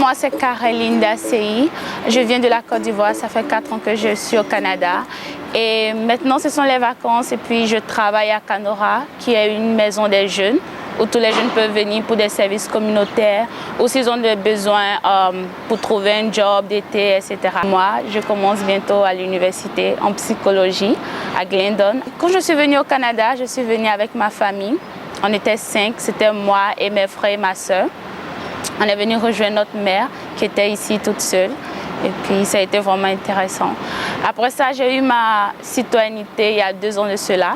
moi, c'est Caroline Dassey. Je viens de la Côte d'Ivoire. Ça fait 4 ans que je suis au Canada. Et maintenant, ce sont les vacances. Et puis, je travaille à Canora, qui est une maison des jeunes, où tous les jeunes peuvent venir pour des services communautaires, ou s'ils ont des besoins pour trouver un job d'été, etc. Moi, je commence bientôt à l'université en psychologie à Glendon. Quand je suis venue au Canada, je suis venue avec ma famille. On était 5, c'était moi et mes frères et ma soeur. On est venu rejoindre notre mère qui était ici toute seule. Et puis ça a été vraiment intéressant. Après ça, j'ai eu ma citoyenneté il y a 2 ans de cela.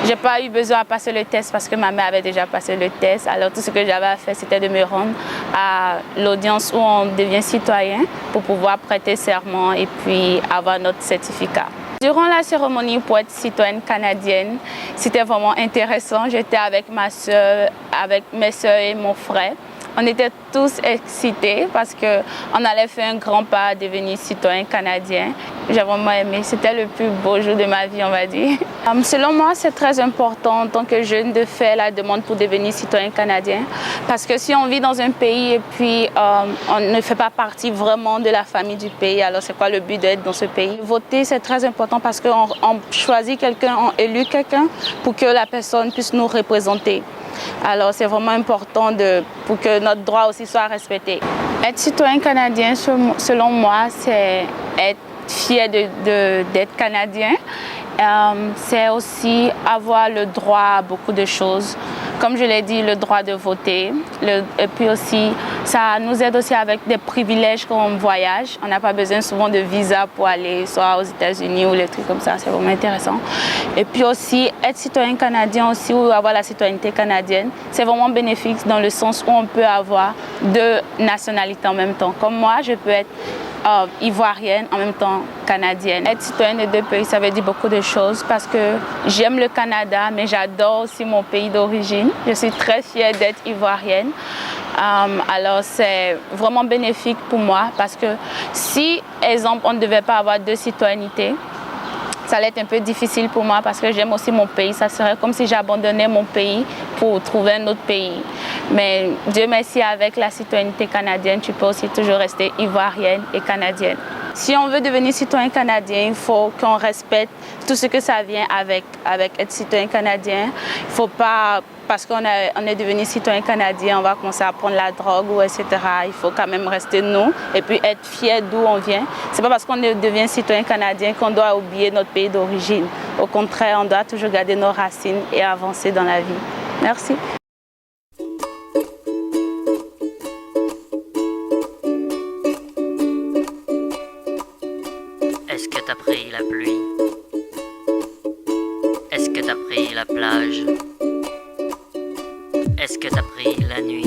Je n'ai pas eu besoin de passer le test parce que ma mère avait déjà passé le test. Alors tout ce que j'avais à faire, c'était de me rendre à l'audience où on devient citoyen pour pouvoir prêter serment et puis avoir notre certificat. Durant la cérémonie pour être citoyenne canadienne, c'était vraiment intéressant. J'étais avec ma soeur, avec mes soeurs et mon frère. On était tous excités parce qu'on allait faire un grand pas à devenir citoyen canadien. J'ai vraiment aimé. C'était le plus beau jour de ma vie, on va dire. Selon moi, c'est très important en tant que jeune de faire la demande pour devenir citoyen canadien. Parce que si on vit dans un pays et puis on ne fait pas partie vraiment de la famille du pays, alors c'est quoi le but d'être dans ce pays? Voter, c'est très important parce qu'on choisit quelqu'un, on élit quelqu'un pour que la personne puisse nous représenter. Alors c'est vraiment important pour que notre droit aussi soit respecté. Être citoyen canadien, selon moi, c'est être fier d'être canadien. C'est aussi avoir le droit à beaucoup de choses. Comme je l'ai dit, le droit de voter. Et puis aussi, ça nous aide aussi avec des privilèges quand on voyage. On n'a pas besoin souvent de visa pour aller soit aux États-Unis ou les trucs comme ça. C'est vraiment intéressant. Et puis aussi, être citoyen canadien aussi ou avoir la citoyenneté canadienne, c'est vraiment bénéfique dans le sens où on peut avoir 2 nationalités en même temps. Comme moi, je peux être ivoirienne, en même temps canadienne. Être citoyenne de 2 pays, ça veut dire beaucoup de choses parce que j'aime le Canada, mais j'adore aussi mon pays d'origine. Je suis très fière d'être ivoirienne. Alors c'est vraiment bénéfique pour moi parce que si, exemple, on ne devait pas avoir 2 citoyennetés, ça allait être un peu difficile pour moi parce que j'aime aussi mon pays. Ça serait comme si j'abandonnais mon pays pour trouver un autre pays. Mais Dieu merci, avec la citoyenneté canadienne, tu peux aussi toujours rester ivoirienne et canadienne. Si on veut devenir citoyen canadien, il faut qu'on respecte tout ce que ça vient avec être citoyen canadien. Il ne faut pas, parce qu'on est devenu citoyen canadien, on va commencer à prendre la drogue ou etc. Il faut quand même rester nous et puis être fier d'où on vient. Ce n'est pas parce qu'on devient citoyen canadien qu'on doit oublier notre pays d'origine. Au contraire, on doit toujours garder nos racines et avancer dans la vie. Merci. Est-ce que t'as pris la pluie? Est-ce que t'as pris la plage? Est-ce que t'as pris la nuit?